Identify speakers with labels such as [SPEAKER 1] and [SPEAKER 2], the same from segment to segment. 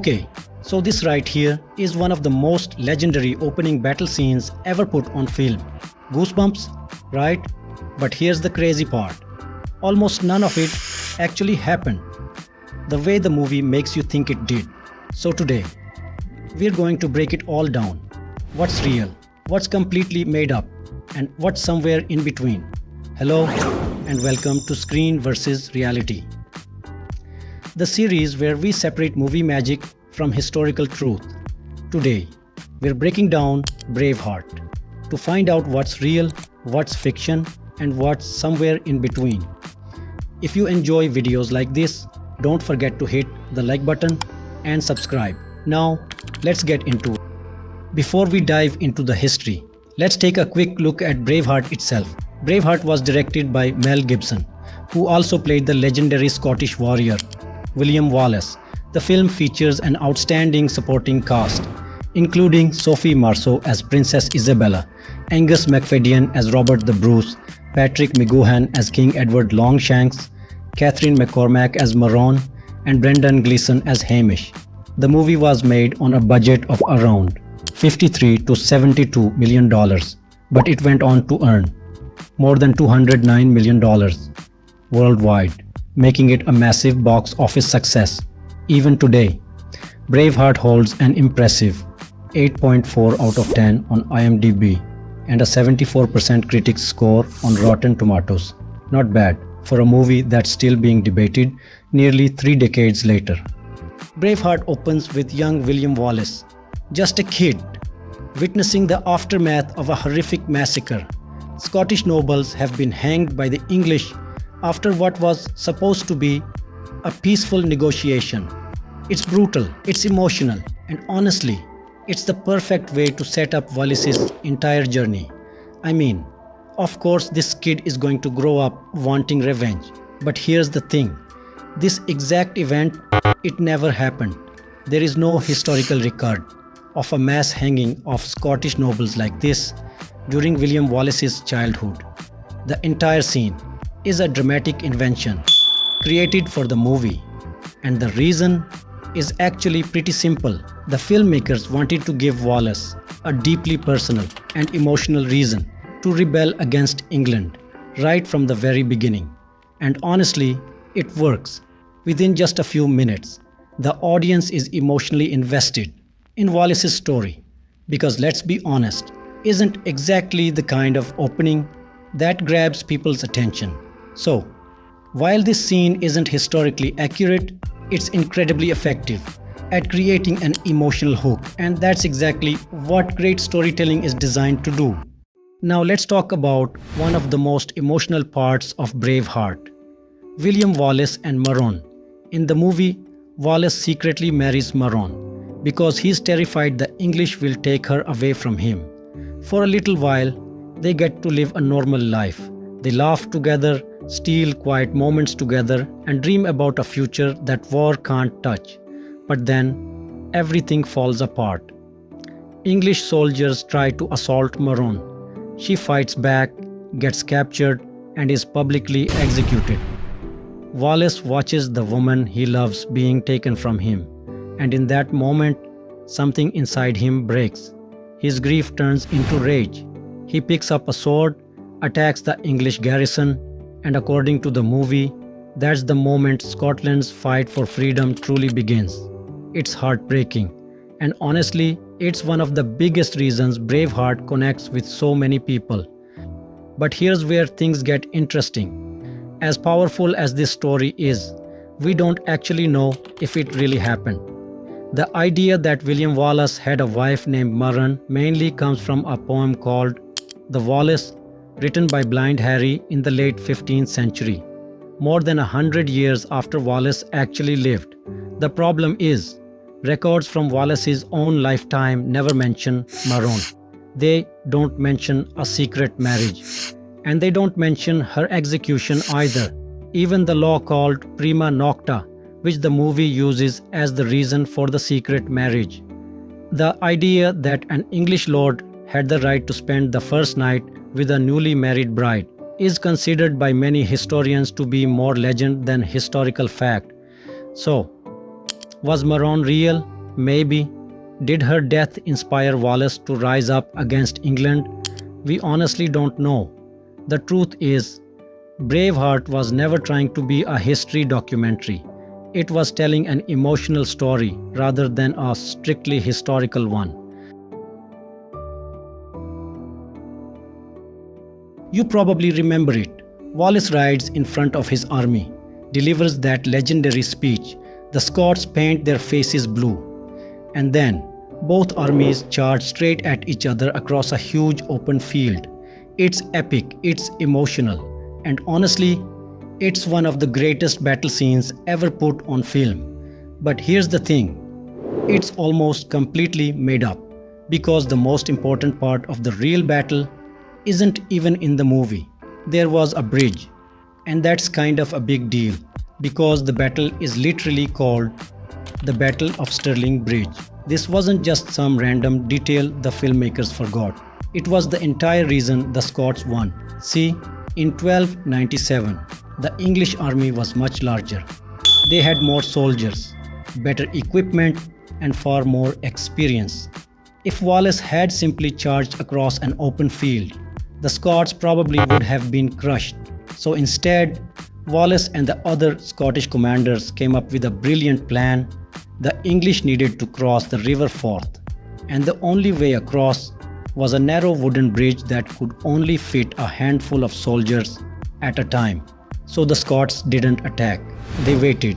[SPEAKER 1] Okay, so this right here is one of the most legendary opening battle scenes ever put on film. Goosebumps, right? But here's the crazy part. Almost none of it actually happened the way the movie makes you think it did. So today, we're going to break it all down. What's real, what's completely made up, and what's somewhere in between. Hello, and welcome to Screen versus Reality, the series where we separate movie magic from historical truth. Today, we're breaking down Braveheart to find out what's real, what's fiction, and what's somewhere in between. If you enjoy videos like this, don't forget to hit the like button and subscribe. Now, let's get into it. Before we dive into the history, let's take a quick look at Braveheart itself. Braveheart was directed by Mel Gibson, who also played the legendary Scottish warrior William Wallace. The film features an outstanding supporting cast, including Sophie Marceau as Princess Isabella, Angus MacFadyen as Robert the Bruce, Patrick McGoohan as King Edward Longshanks, Catherine McCormack as Maron, and Brendan Gleeson as Hamish. The movie was made on a budget of around $53 to $72 million, but it went on to earn more than $209 million worldwide, making it a massive box office success. Even today, Braveheart holds an impressive 8.4 out of 10 on IMDb and a 74% critics score on Rotten Tomatoes. Not bad for a movie that's still being debated nearly 3 decades later. Braveheart opens with young William Wallace, just a kid, witnessing the aftermath of a horrific massacre. Scottish nobles have been hanged by the English after what was supposed to be a peaceful negotiation. It's brutal, it's emotional, and honestly, it's the perfect way to set up Wallace's entire journey. I mean, of course this kid is going to grow up wanting revenge. But here's the thing, this exact event, it never happened. There is no historical record of a mass hanging of Scottish nobles like this during William Wallace's childhood. The entire scene is a dramatic invention created for the movie, and the reason is actually pretty simple. The filmmakers wanted to give Wallace a deeply personal and emotional reason to rebel against England right from the very beginning. And honestly, it works. Within just a few minutes, the audience is emotionally invested in Wallace's story, because let's be honest, isn't exactly the kind of opening that grabs people's attention. So, while this scene isn't historically accurate, it's incredibly effective at creating an emotional hook, and that's exactly what great storytelling is designed to do. Now let's talk about one of the most emotional parts of Braveheart, William Wallace and Maron. In the movie, Wallace secretly marries Maron because he's terrified the English will take her away from him. For a little while, they get to live a normal life. They laugh together, steal quiet moments together, and dream about a future that war can't touch. But then, everything falls apart. English soldiers try to assault Maron. She fights back, gets captured, and is publicly executed. Wallace watches the woman he loves being taken from him, and in that moment, something inside him breaks. His grief turns into rage. He picks up a sword, attacks the English garrison, and according to the movie, that's the moment Scotland's fight for freedom truly begins. It's heartbreaking, and honestly, it's one of the biggest reasons Braveheart connects with so many people. But here's where things get interesting. As powerful as this story is, we don't actually know if it really happened. The idea that William Wallace had a wife named Maron mainly comes from a poem called The Wallace, written by Blind Harry in the late 15th century, more than 100 years after Wallace actually lived. The problem is, records from Wallace's own lifetime never mention Maron. They don't mention a secret marriage, and they don't mention her execution either. Even the law called prima nocta, which the movie uses as the reason for the secret marriage. The idea that an English lord had the right to spend the first night with a newly married bride is considered by many historians to be more legend than historical fact. So, was Maron real? Maybe. Did her death inspire Wallace to rise up against England? We honestly don't know. The truth is, Braveheart was never trying to be a history documentary. It was telling an emotional story rather than a strictly historical one. You probably remember it. Wallace rides in front of his army, delivers that legendary speech. The Scots paint their faces blue. And then, both armies charge straight at each other across a huge open field. It's epic, it's emotional, and honestly, it's one of the greatest battle scenes ever put on film. But here's the thing, it's almost completely made up, because the most important part of the real battle isn't even in the movie. There was a bridge, and that's kind of a big deal, because the battle is literally called the Battle of Stirling Bridge. This wasn't just some random detail the filmmakers forgot. It was the entire reason the Scots won. See, in 1297, the English army was much larger. They had more soldiers, better equipment, and far more experience. If Wallace had simply charged across an open field, the Scots probably would have been crushed. So instead, Wallace and the other Scottish commanders came up with a brilliant plan. The English needed to cross the River Forth, and the only way across was a narrow wooden bridge that could only fit a handful of soldiers at a time. So the Scots didn't attack. They waited.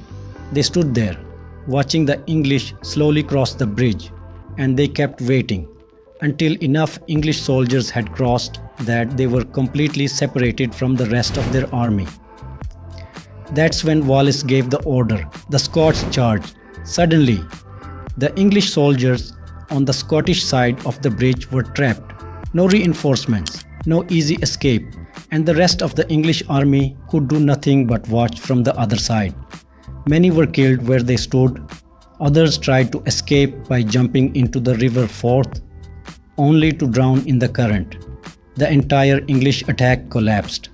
[SPEAKER 1] They stood there, watching the English slowly cross the bridge, and they kept waiting until enough English soldiers had crossed that they were completely separated from the rest of their army. That's when Wallace gave the order. The Scots charged. Suddenly, the English soldiers on the Scottish side of the bridge were trapped. No reinforcements, no easy escape, and the rest of the English army could do nothing but watch from the other side. Many were killed where they stood. Others tried to escape by jumping into the River Forth, only to drown in the current. The entire English attack collapsed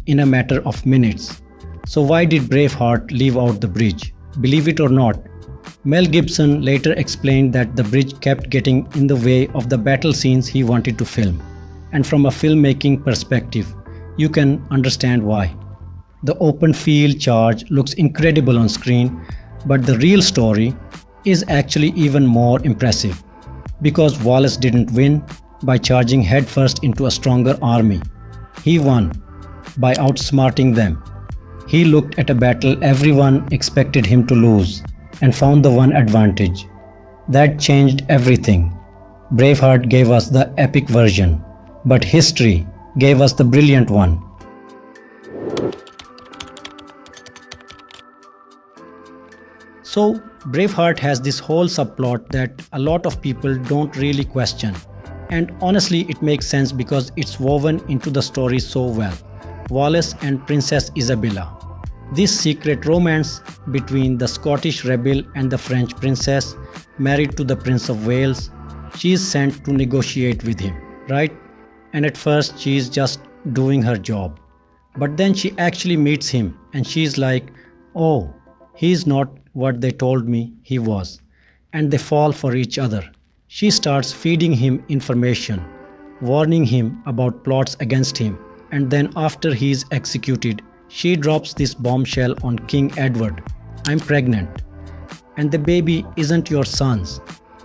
[SPEAKER 1] in a matter of minutes. So why did Braveheart leave out the bridge? Believe it or not, Mel Gibson later explained that the bridge kept getting in the way of the battle scenes he wanted to film. And from a filmmaking perspective, you can understand why. The open field charge looks incredible on screen, but the real story is actually even more impressive. Because Wallace didn't win by charging headfirst into a stronger army. He won by outsmarting them. He looked at a battle everyone expected him to lose and found the one advantage. That changed everything. Braveheart gave us the epic version, but history gave us the brilliant one. So, Braveheart has this whole subplot that a lot of people don't really question. And honestly, it makes sense because it's woven into the story so well. Wallace and Princess Isabella. This secret romance between the Scottish rebel and the French princess married to the Prince of Wales. She is sent to negotiate with him, right? And at first she is just doing her job. But then she actually meets him and she's like, oh, he's not what they told me he was. And they fall for each other. She starts feeding him information, warning him about plots against him. And then after he is executed, she drops this bombshell on King Edward. I'm pregnant. And the baby isn't your son's,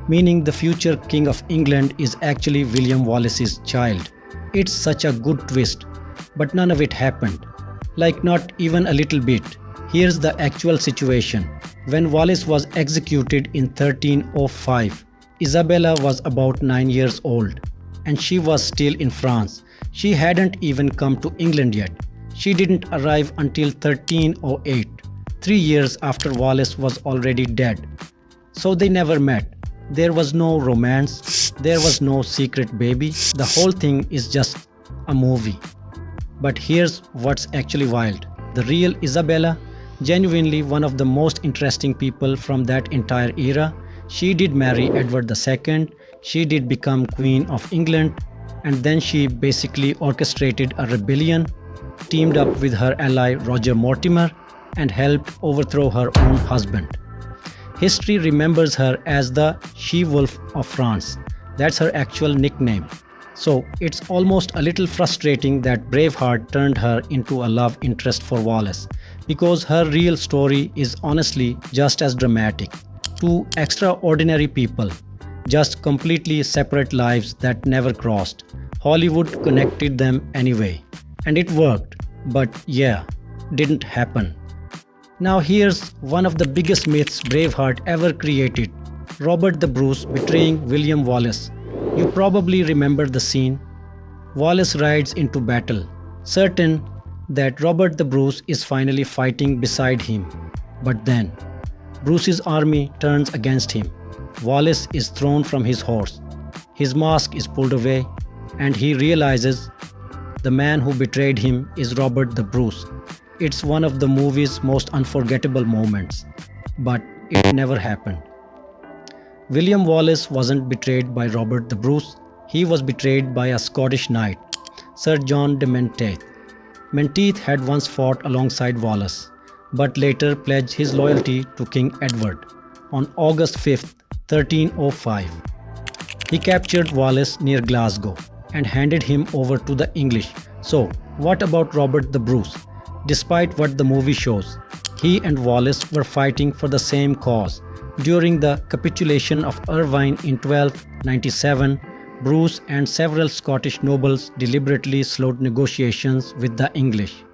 [SPEAKER 1] meaning the future King of England is actually William Wallace's child. It's such a good twist, but none of it happened. Like not even a little bit. Here's the actual situation. When Wallace was executed in 1305, Isabella was about 9 years old, and she was still in France. She hadn't even come to England yet. She didn't arrive until 1308, 3 years after Wallace was already dead. So they never met. There was no romance. There was no secret baby. The whole thing is just a movie. But here's what's actually wild. The real Isabella, genuinely one of the most interesting people from that entire era. She did marry Edward II. She did become Queen of England. And then she basically orchestrated a rebellion, teamed up with her ally Roger Mortimer, and helped overthrow her own husband. History remembers her as the she-wolf of France. That's her actual nickname. So it's almost a little frustrating that Braveheart turned her into a love interest for Wallace, because her real story is honestly just as dramatic. Two extraordinary people, just completely separate lives that never crossed. Hollywood connected them anyway. And it worked. But yeah, didn't happen. Now here's one of the biggest myths Braveheart ever created. Robert the Bruce betraying William Wallace. You probably remember the scene. Wallace rides into battle, certain that Robert the Bruce is finally fighting beside him. But then, Bruce's army turns against him. Wallace is thrown from his horse. His mask is pulled away, and he realizes the man who betrayed him is Robert the Bruce. It's one of the movie's most unforgettable moments, but it never happened. William Wallace wasn't betrayed by Robert the Bruce, he was betrayed by a Scottish knight, Sir John de Menteith. Menteith had once fought alongside Wallace, but later pledged his loyalty to King Edward. On August 5th, 1305, he captured Wallace near Glasgow and handed him over to the English. So, what about Robert the Bruce? Despite what the movie shows, he and Wallace were fighting for the same cause. During the capitulation of Irvine in 1297, Bruce and several Scottish nobles deliberately slowed negotiations with the English.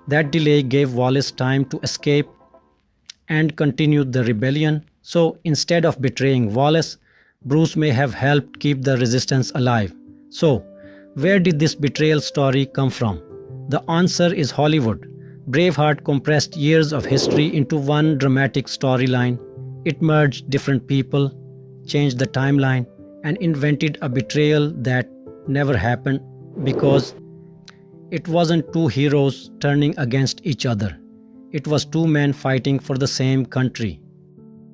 [SPEAKER 1] That delay gave Wallace time to escape and continued the rebellion. So instead of betraying Wallace, Bruce may have helped keep the resistance alive. So, where did this betrayal story come from? The answer is Hollywood. Braveheart compressed years of history into one dramatic storyline. It merged different people, changed the timeline, and invented a betrayal that never happened because it wasn't two heroes turning against each other. It was two men fighting for the same country.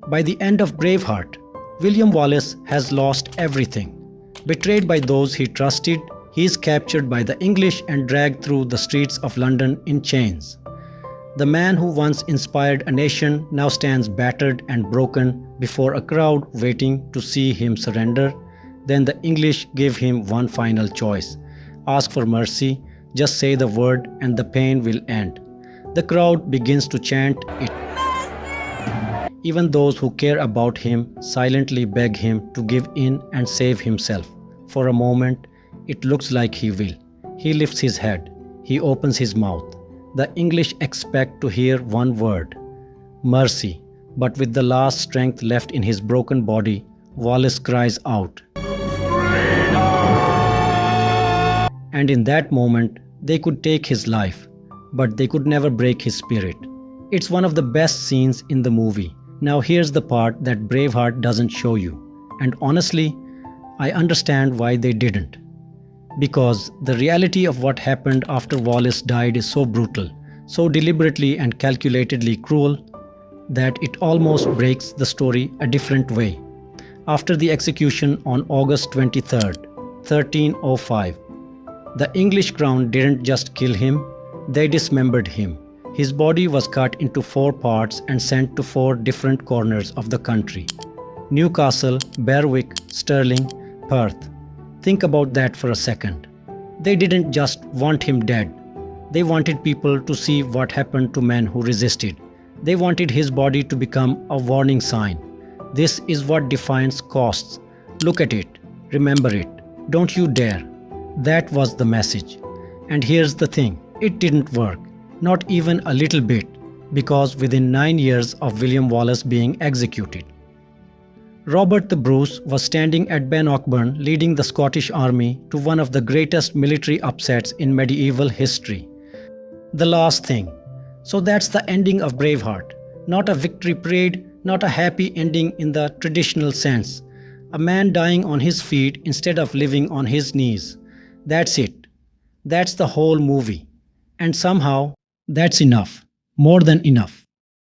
[SPEAKER 1] By the end of Braveheart, William Wallace has lost everything. Betrayed by those he trusted, he is captured by the English and dragged through the streets of London in chains. The man who once inspired a nation now stands battered and broken before a crowd waiting to see him surrender. Then the English give him one final choice. Ask for mercy, just say the word and the pain will end. The crowd begins to chant it. Even those who care about him silently beg him to give in and save himself. For a moment, it looks like he will. He lifts his head. He opens his mouth. The English expect to hear one word, mercy. But with the last strength left in his broken body, Wallace cries out. And in that moment, they could take his life, but they could never break his spirit. It's one of the best scenes in the movie. Now here's the part that Braveheart doesn't show you. And honestly, I understand why they didn't. Because the reality of what happened after Wallace died is so brutal, so deliberately and calculatedly cruel, that it almost breaks the story a different way. After the execution on August 23rd, 1305, the English crown didn't just kill him, they dismembered him. His body was cut into 4 parts and sent to 4 different corners of the country: Newcastle, Berwick, Stirling, Perth. Think about that for a second. They didn't just want him dead. They wanted people to see what happened to men who resisted. They wanted his body to become a warning sign. This is what defines costs. Look at it. Remember it. Don't you dare. That was the message. And here's the thing. It didn't work. Not even a little bit. Because within 9 years of William Wallace being executed, Robert the Bruce was standing at Bannockburn leading the Scottish army to one of the greatest military upsets in medieval history. The last thing. So that's the ending of Braveheart. Not a victory parade, not a happy ending in the traditional sense. A man dying on his feet instead of living on his knees. That's it. That's the whole movie. And somehow, that's enough. More than enough.